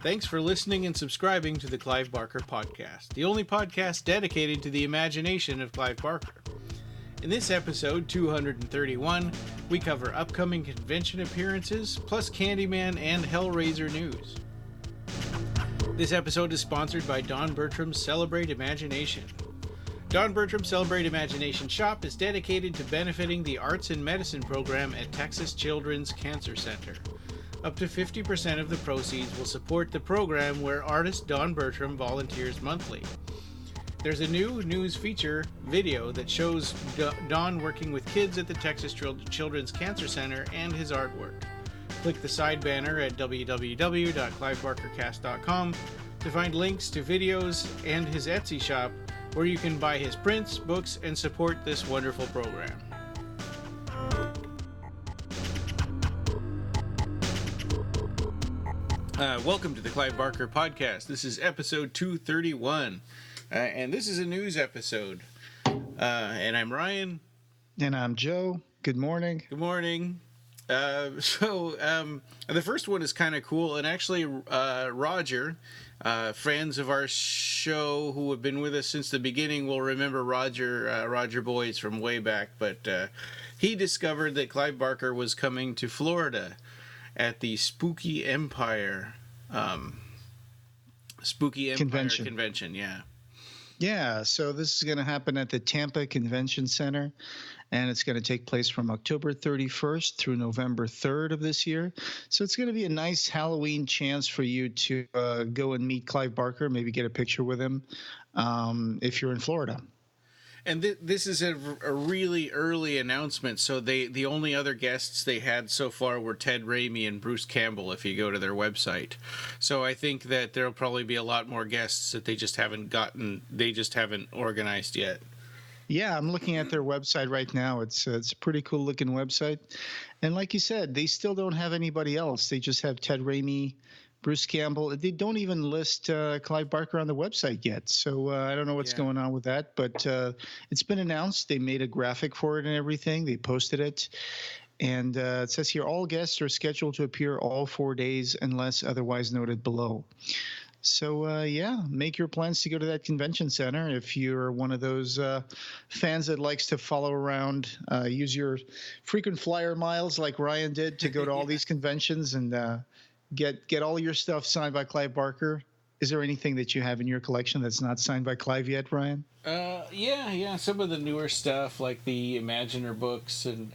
Thanks for listening and subscribing to the Clive Barker Podcast, the only podcast dedicated to the imagination of Clive Barker. In this episode, 231, we cover upcoming convention appearances, plus Candyman and Hellraiser news. This episode is sponsored by Don Bertram's Celebrate Imagination. Don Bertram's Celebrate Imagination shop is dedicated to benefiting the Arts and Medicine program at Texas Children's Cancer Center. Up to 50% of the proceeds will support the program where artist Don Bertram volunteers monthly. There's a new news feature video that shows Don working with kids at the Texas Children's Cancer Center and his artwork. Click the side banner at www.clivebarkercast.com to find links to videos and his Etsy shop where you can buy his prints, books, and support this wonderful program. Welcome to the Clive Barker Podcast. This is episode 231, and this is a news episode. And I'm Ryan. And I'm Joe. Good morning. Good morning. The first one is kind of cool, and actually Roger, fans of our show who have been with us since the beginning will remember Roger Boyce from way back, but he discovered that Clive Barker was coming to Florida at the Spooky Empire Convention, yeah. Yeah, so this is going to happen at the Tampa Convention Center, and it's going to take place from October 31st through November 3rd of this year. So it's going to be a nice Halloween chance for you to go and meet Clive Barker, maybe get a picture with him if you're in Florida. And this is a really early announcement, so the only other guests they had so far were Ted Raimi and Bruce Campbell, if you go to their website. So I think that there'll probably be a lot more guests that they just haven't organized yet. Yeah, I'm looking at their website right now. It's a pretty cool looking website. And like you said, they still don't have anybody else. They just have Ted Raimi, Bruce Campbell. They don't even list Clive Barker on the website yet. So I don't know what's going on with that. But it's been announced. They made a graphic for it and everything. They posted it. And it says here, all guests are scheduled to appear all 4 days unless otherwise noted below. So, make your plans to go to that convention center. If you're one of those fans that likes to follow around, use your frequent flyer miles like Ryan did to go to all these conventions and get all your stuff signed by Clive Barker. Is there anything that you have in your collection that's not signed by Clive yet, Ryan? Yeah. Some of the newer stuff, like the Imaginer books, and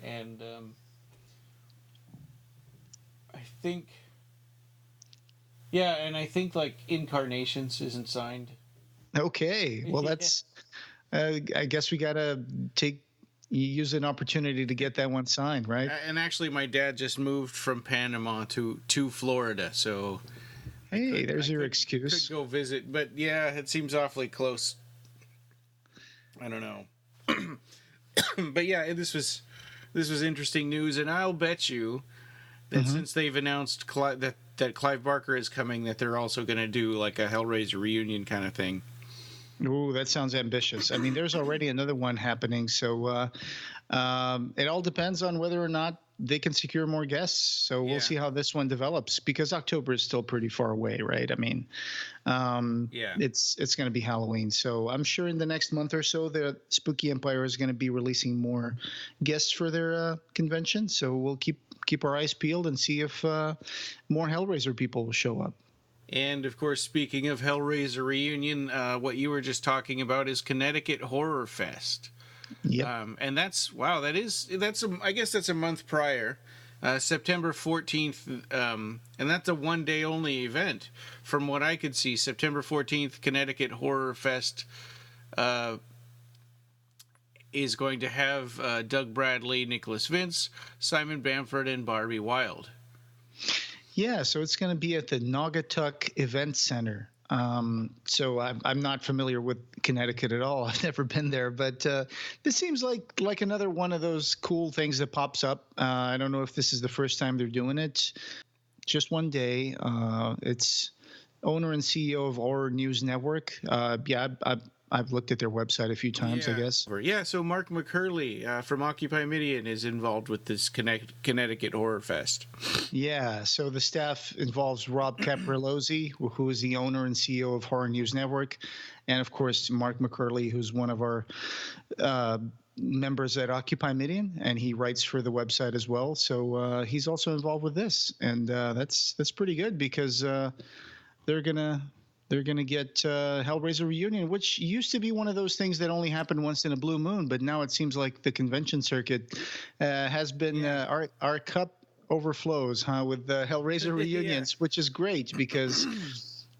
I think like Incarnations isn't signed. Okay, well that's. I guess we gotta use an opportunity to get that one signed, right? And actually, my dad just moved from Panama to Florida, so hey, there's your excuse. Could go visit, but yeah, it seems awfully close. I don't know, but yeah, this was interesting news, and I'll bet you that since they've announced that Clive Barker is coming, that they're also going to do like a Hellraiser reunion kind of thing. Ooh, that sounds ambitious. I mean, there's already another one happening, so it all depends on whether or not they can secure more guests. So we'll see how this one develops, because October is still pretty far away, right? I mean, it's going to be Halloween, so I'm sure in the next month or so, the Spooky Empire is going to be releasing more guests for their convention. So we'll keep our eyes peeled and see if more Hellraiser people will show up. And, of course, speaking of Hellraiser reunion, what you were just talking about is Connecticut Horror Fest. Yep. And I guess that's a month prior, September 14th, and that's a one-day only event. From what I could see, September 14th, Connecticut Horror Fest is going to have Doug Bradley, Nicholas Vince, Simon Bamford, and Barbie Wilde. Yeah, so it's going to be at the Naugatuck Event Center. So I'm not familiar with Connecticut at all. I've never been there, but this seems like another one of those cool things that pops up. I don't know if this is the first time they're doing it. Just one day. It's owner and CEO of Horror News Network. I've looked at their website a few times, I guess. Yeah, so Mark McCurley from Occupy Midian is involved with this Connecticut Horror Fest. Yeah, so the staff involves Rob Caprellozzi, who is the owner and CEO of Horror News Network, and of course Mark McCurley, who's one of our members at Occupy Midian, and he writes for the website as well. So he's also involved with this, and that's pretty good because they're gonna get Hellraiser Reunion, which used to be one of those things that only happened once in a blue moon, but now it seems like the convention circuit has been our cup overflows, with the Hellraiser reunions, which is great because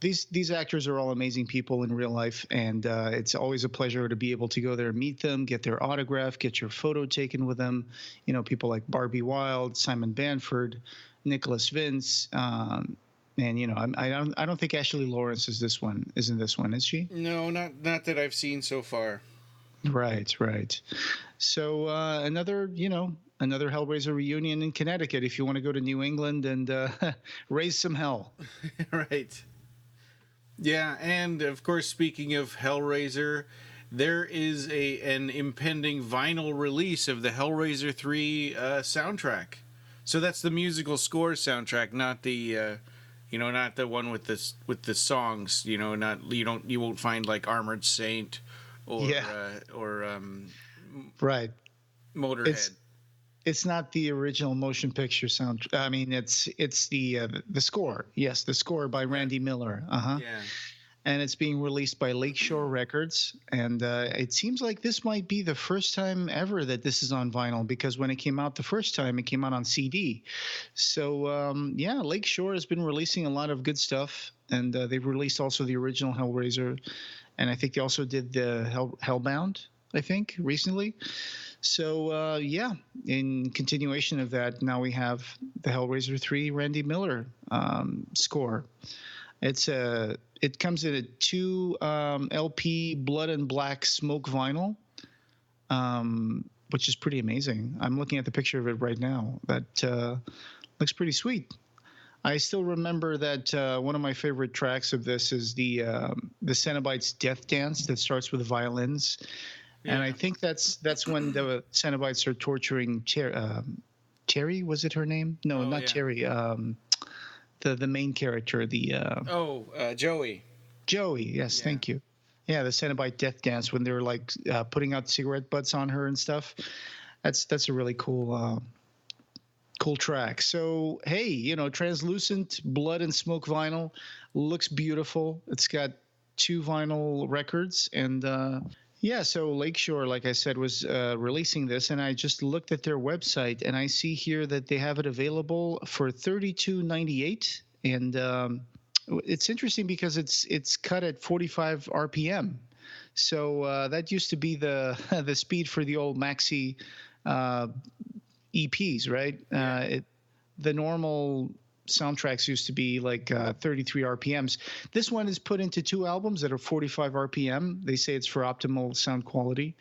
these actors are all amazing people in real life, and it's always a pleasure to be able to go there and meet them, get their autograph, get your photo taken with them. You know, people like Barbie Wilde, Simon Banford, Nicholas Vince. And you know, I don't think Ashley Lawrence is in this one, is she? No, not that I've seen so far. Right. So another Hellraiser reunion in Connecticut if you want to go to New England and raise some hell. Right. Yeah, and of course, speaking of Hellraiser, there is an impending vinyl release of the Hellraiser 3 soundtrack. So that's the musical score soundtrack, not the not the one with the songs. You know, you won't find like Armored Saint or right Motorhead. It's not the original motion picture sound. I mean, it's the score. Yes, the score by Randy Miller. Yeah. And it's being released by Lakeshore Records. And it seems like this might be the first time ever that this is on vinyl, because when it came out the first time, it came out on CD. So, Lakeshore has been releasing a lot of good stuff. And they've released also the original Hellraiser. And I think they also did the Hellbound, I think, recently. So, in continuation of that, now we have the Hellraiser 3 Randy Miller score. It comes in a 2 LP Blood and Black smoke vinyl, which is pretty amazing. I'm looking at the picture of it right now. That looks pretty sweet. I still remember that one of my favorite tracks of this is the Cenobites' Death Dance that starts with violins. Yeah. And I think that's when the Cenobites are torturing Terry. Was it her name? No, not Terry. The main character, Joey. Joey, yes, yeah. Thank you. Yeah, the Cenobite Death Dance, when they're like putting out cigarette butts on her and stuff. That's a really cool track. So hey, translucent blood and smoke vinyl looks beautiful. It's got 2 vinyl records, and so Lakeshore, like I said, was releasing this, and I just looked at their website, and I see here that they have it available for $32.98, and it's interesting because it's cut at 45 RPM, so that used to be the the speed for the old maxi EPs, right? Yeah. The normal soundtracks used to be like 33 RPMs. This one is put into 2 albums that are 45 RPM. They say it's for optimal sound quality.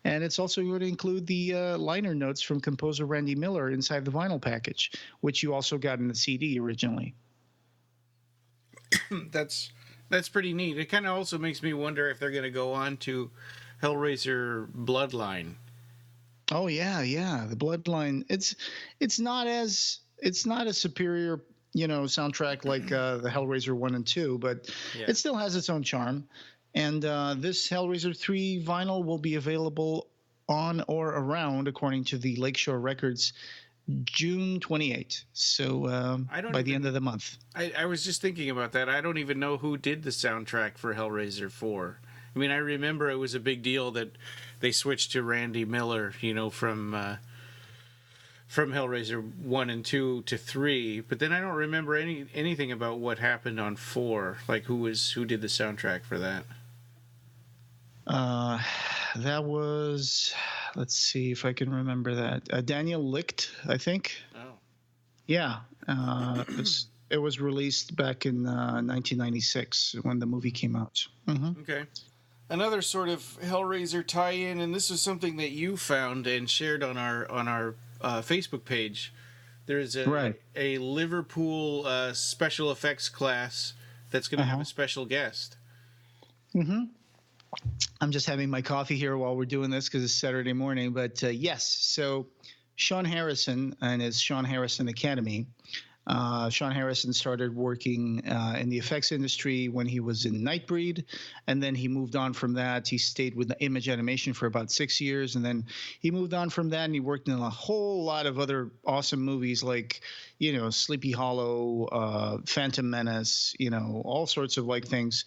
And it's also going to include the liner notes from composer Randy Miller inside the vinyl package, which you also got in the CD originally. That's pretty neat. It kind of also makes me wonder if they're going to go on to Hellraiser Bloodline. Oh yeah, the Bloodline. It's not a superior soundtrack like the Hellraiser 1 and 2, but it still has its own charm. And this Hellraiser 3 vinyl will be available on or around, according to the Lakeshore Records, June 28th. So by the end of the month. I was just thinking about that. I don't even know who did the soundtrack for Hellraiser 4. I mean, I remember it was a big deal that they switched to Randy Miller, from Hellraiser 1 and 2 to 3, but then I don't remember anything about what happened on 4. Like who did the soundtrack for that? That was, let's see if I can remember that. Daniel Licht, I think. Oh. Yeah. It was released back in 1996 when the movie came out. Mm-hmm. Okay. Another sort of Hellraiser tie-in, and this is something that you found and shared on our Facebook page. There's a Liverpool special effects class that's going to have a special guest. Mm-hmm. I'm just having my coffee here while we're doing this because it's Saturday morning. But yes, so Sean Harrison and his Sean Harrison Academy. Sean Harrison started working in the effects industry when he was in Nightbreed, and then he moved on from that. He stayed with Image Animation for about 6 years, and then he moved on from that, and he worked in a whole lot of other awesome movies like, Sleepy Hollow, Phantom Menace, all sorts of like things.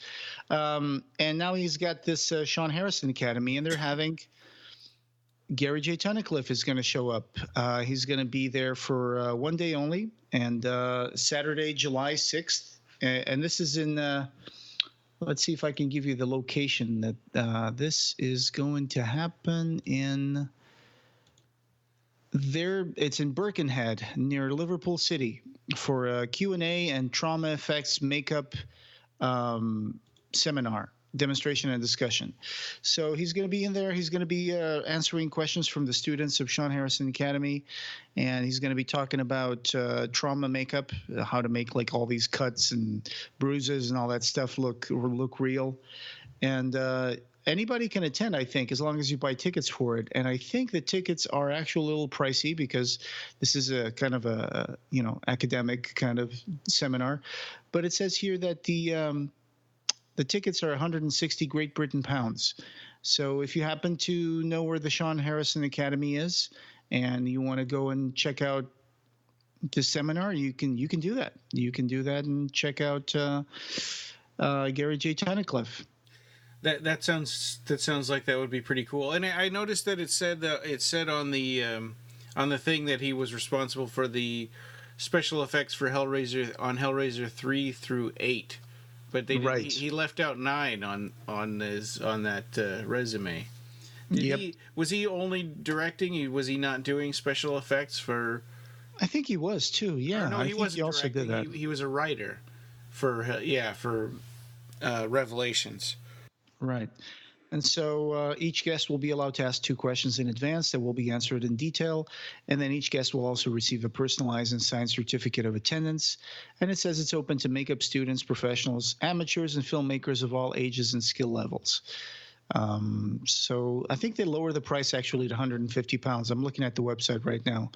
And now he's got this Sean Harrison Academy, and they're having Gary J. Tunnicliffe is going to show up. He's going to be there for one day only, and Saturday, July 6th. And this is in, let's see if I can give you the location that this is going to happen in. It's in Birkenhead near Liverpool City for a Q&A and trauma effects makeup seminar. Demonstration and discussion. So he's going to be in there. He's going to be answering questions from the students of Sean Harrison Academy, and he's going to be talking about trauma makeup, how to make like all these cuts and bruises and all that stuff look real. And anybody can attend, I think, as long as you buy tickets for it. And I think the tickets are actually a little pricey because this is a kind of a academic kind of seminar. But it says here that the tickets are 160 Great Britain pounds. So if you happen to know where the Sean Harrison Academy is and you want to go and check out the seminar, you can do that. You can do that and check out Gary J. Tunnicliffe. That sounds like that would be pretty cool. And I noticed that it said on the thing that he was responsible for the special effects for Hellraiser 3 through 8. But he left out 9 on that resume. Was he only directing? Was he not doing special effects for? I think he was too. Yeah, no, he wasn't. He also directing. did that. He was a writer for Revelations. Right. And so each guest will be allowed to ask 2 questions in advance that will be answered in detail. And then each guest will also receive a personalized and signed certificate of attendance. And it says it's open to makeup students, professionals, amateurs, and filmmakers of all ages and skill levels. So I think they lower the price actually to 150 pounds. I'm looking at the website right now.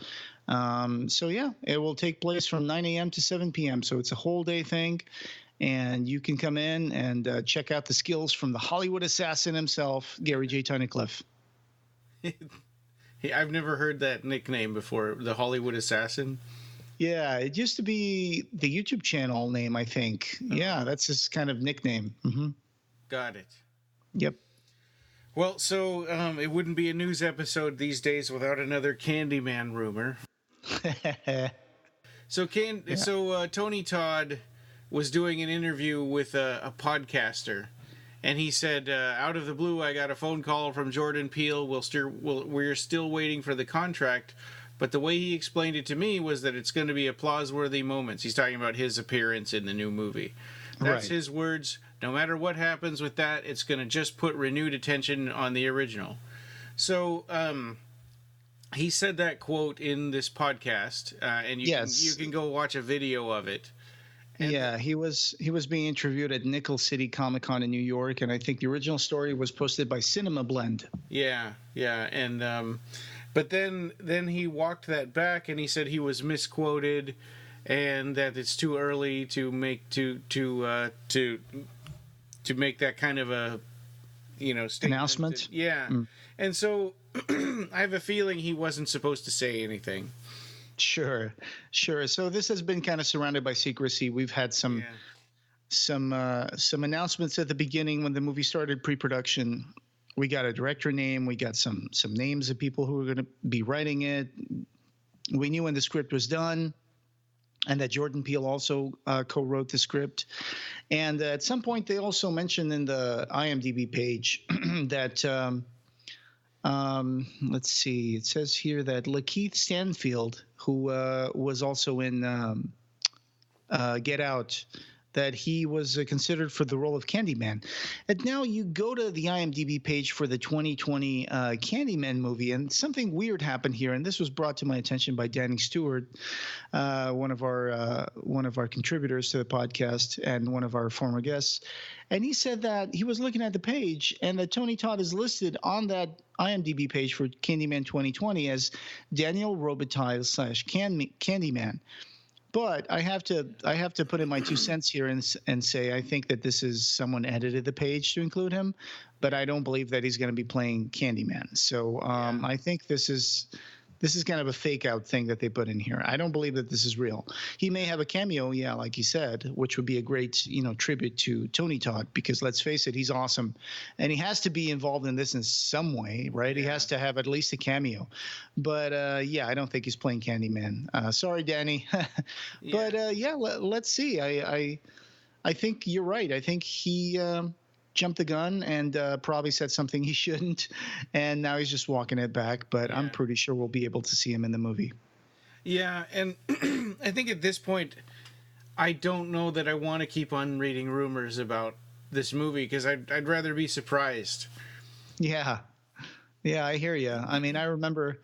So yeah, it will take place from 9 a.m. to 7 p.m. So it's a whole day thing. And you can come in and check out the skills from the Hollywood assassin himself, Gary J. Tunnicliffe. I've never heard that nickname before, the Hollywood assassin. Yeah, it used to be the YouTube channel name, I think. Oh. Yeah, that's his kind of nickname. Mm-hmm. Got it. Yep. Well, so it wouldn't be a news episode these days without another Candyman rumor. So Tony Todd was doing an interview with a podcaster, and he said, out of the blue, I got a phone call from Jordan Peele. We're still waiting for the contract, but the way he explained it to me was that it's going to be applause-worthy moments. He's talking about his appearance in the new movie. That's his words. No matter what happens with that, it's going to just put renewed attention on the original. So he said that quote in this podcast, and you can go watch a video of it. And yeah, he was being interviewed at Nickel City Comic Con in New York, and I think the original story was posted by Cinema Blend. Yeah, and but then he walked that back, and he said he was misquoted, and that it's too early to make to make that kind of a statement. Announcement. Yeah, and so I have a feeling he wasn't supposed to say anything. Sure. So this has been kind of surrounded by secrecy. We've had some announcements at the beginning when the movie started pre-production. We got a director name. We got some names of people who were going to be writing it. We knew when the script was done, and that Jordan Peele also co-wrote the script. And at some point, they also mentioned in the IMDb page that. Let's see. It says here that Lakeith Stanfield, who was also in Get Out, that he was considered for the role of Candyman. And now you go to the IMDb page for the 2020 Candyman movie, and something weird happened here. And this was brought to my attention by Danny Stewart, one of our contributors to the podcast and one of our former guests. And he said that he was looking at the page, and that Tony Todd is listed on that IMDb page for Candyman 2020 as Daniel Robitaille / Candyman. But I have to put in my 2 cents here and say I think that this is someone edited the page to include him, but I don't believe that he's going to be playing Candyman. So I think this is kind of a fake out thing that they put in here. I don't believe that this is real. He may have a cameo, like you said, which would be a great, tribute to Tony Todd, because let's face it, he's awesome. And he has to be involved in this in some way, right? Yeah. He has to have at least a cameo. But I don't think he's playing Candyman. Sorry, Danny. But let's see. I think you're right. I think he jumped the gun and probably said something he shouldn't, and now he's just walking it back. But I'm pretty sure we'll be able to see him in the movie. Yeah, and I think at this point, I don't know that I want to keep on reading rumors about this movie, because I'd rather be surprised. Yeah, I hear you. I mean, I remember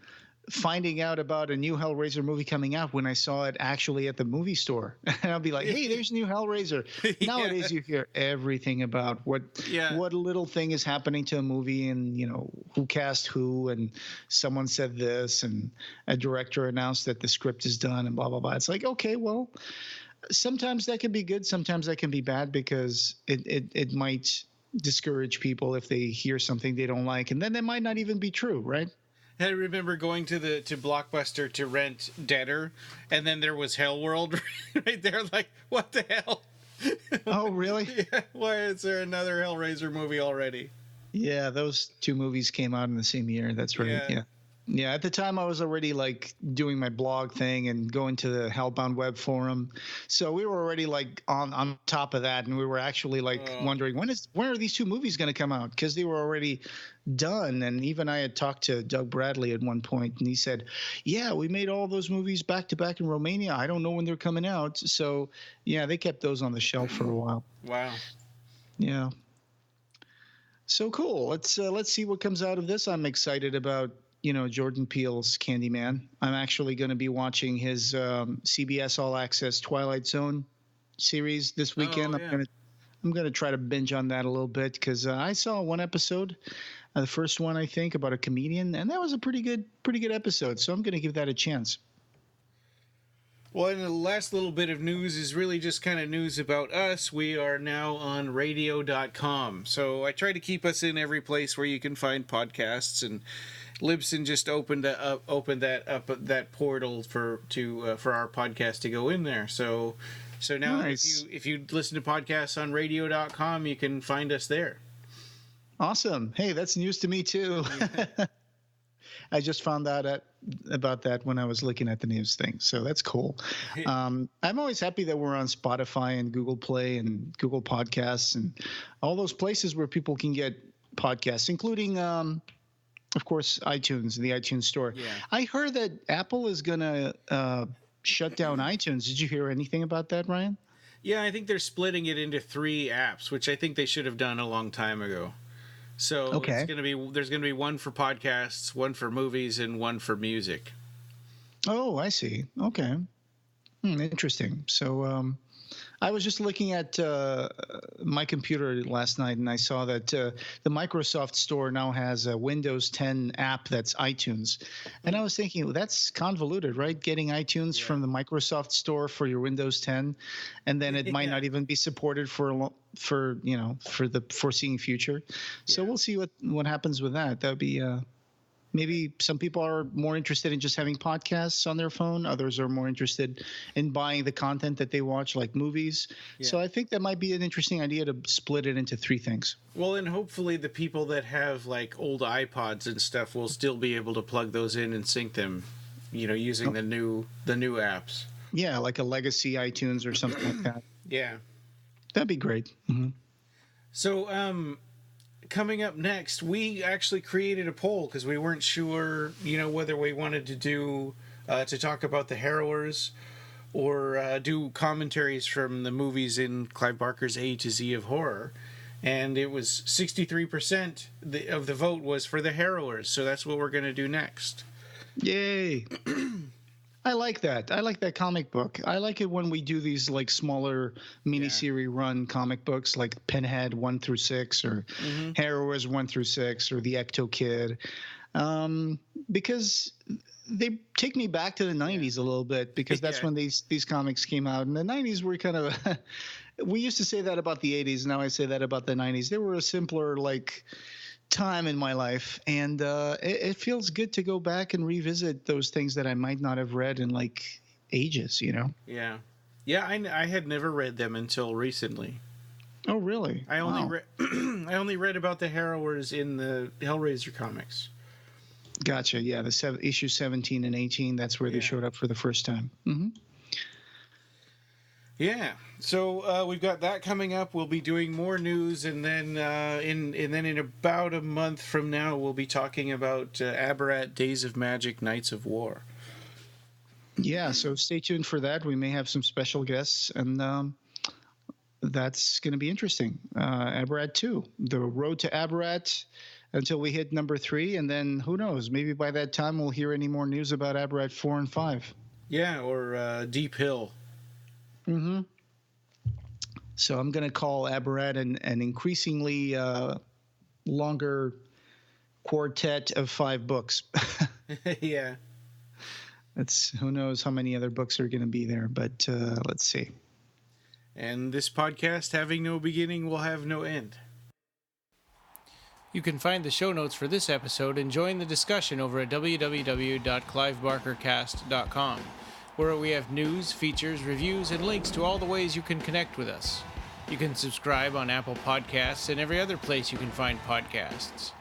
finding out about a new Hellraiser movie coming out when I saw it actually at the movie store. And I'll be like, hey, there's a new Hellraiser. Nowadays you hear everything about what little thing is happening to a movie, and who cast who, and someone said this, and a director announced that the script is done, and blah blah blah. It's like, okay, well, sometimes that can be good, sometimes that can be bad, because it might discourage people if they hear something they don't like, and then it might not even be true, right? I remember going to Blockbuster to rent Deader, and then there was Hellworld right there. Like, what the hell? Oh, really? Yeah. Why is there another Hellraiser movie already? Yeah, those 2 movies came out in the same year. That's right. Yeah. At the time, I was already like doing my blog thing and going to the Hellbound web forum, so we were already like on top of that, and we were actually like wondering when are these 2 movies going to come out, because they were already done. And even I had talked to Doug Bradley at one point, and he said, yeah, we made all those movies back to back in Romania. I don't know when they're coming out. So yeah, they kept those on the shelf for a while. Wow. Yeah. So cool. Let's see what comes out of this. I'm excited about Jordan Peele's Candyman. I'm actually going to be watching his CBS All Access Twilight Zone series this weekend. I'm going to try to binge on that a little bit, because I saw 1 episode, the first one, I think, about a comedian, and that was a pretty good episode. So I'm going to give that a chance. Well, and the last little bit of news is really just kind of news about us. We are now on radio.com. So I try to keep us in every place where you can find podcasts, and Libsyn just opened that portal for our podcast to go in there. So now nice. if you listen to podcasts on radio.com, you can find us there. Awesome. Hey, that's news to me too. Yeah. I just found out about that when I was looking at the news thing. So that's cool. I'm always happy that we're on Spotify and Google Play and Google Podcasts and all those places where people can get podcasts, including of course, iTunes, the iTunes store. Yeah. I heard that Apple is going to shut down iTunes. Did you hear anything about that, Ryan? Yeah, I think they're splitting it into 3 apps, which I think they should have done a long time ago. So there's going to be 1 for podcasts, 1 for movies, and 1 for music. Oh, I see. Okay. Interesting. So I was just looking at my computer last night, and I saw that the Microsoft Store now has a Windows 10 app that's iTunes. And I was thinking, well, that's convoluted, right? Getting iTunes from the Microsoft Store for your Windows 10, and then it might not even be supported for the foreseeing future. So we'll see what happens with that. That would be maybe some people are more interested in just having podcasts on their phone. Others are more interested in buying the content that they watch, like movies. Yeah. So I think that might be an interesting idea to split it into 3 things. Well, and hopefully the people that have like old iPods and stuff will still be able to plug those in and sync them, using the new apps. Yeah, like a legacy iTunes or something like that. Yeah. That'd be great. Mm-hmm. So, coming up next, we actually created a poll because we weren't sure, whether we wanted to do to talk about the Harrowers or do commentaries from the movies in Clive Barker's A to Z of horror. And it was 63% of the vote was for the Harrowers, so that's what we're going to do next. Yay! I like that. I like that comic book. I like it when we do these like smaller miniseries run comic books, like Pinhead 1-6, or Harrowers 1-6, or the Ecto Kid, because they take me back to the 90s a little bit, because that's when these comics came out. In the 90s, were kind of we used to say that about the 80s. Now I say that about the 90s. They were a simpler like time in my life, and it feels good to go back and revisit those things that I might not have read in like ages, you know? Yeah. I had never read them until recently. Oh, really? I only read about the Harrowers in the Hellraiser comics. Gotcha. Yeah, the issue 17 and 18. That's where they showed up for the first time. Mm-hmm. Yeah, so we've got that coming up. We'll be doing more news, and then in about a month from now, we'll be talking about Abarat, Days of Magic, Nights of War. Yeah, so stay tuned for that. We may have some special guests, and that's going to be interesting. Abarat 2, the road to Abarat until we hit number 3, and then who knows? Maybe by that time we'll hear any more news about Abarat 4 and 5. Yeah, or Deep Hill. Mm-hmm. So I'm going to call Abarat an increasingly longer quartet of 5 books. Yeah. Who knows how many other books are going to be there, but let's see. And this podcast, having no beginning, will have no end. You can find the show notes for this episode and join the discussion over at www.clivebarkercast.com, where we have news, features, reviews, and links to all the ways you can connect with us. You can subscribe on Apple Podcasts and every other place you can find podcasts.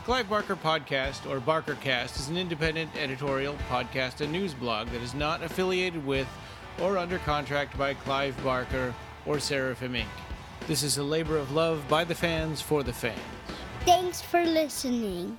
Clive Barker Podcast, or BarkerCast, is an independent editorial, podcast, and news blog that is not affiliated with or under contract by Clive Barker or Seraphim Inc. This is a labor of love by the fans for the fans. Thanks for listening.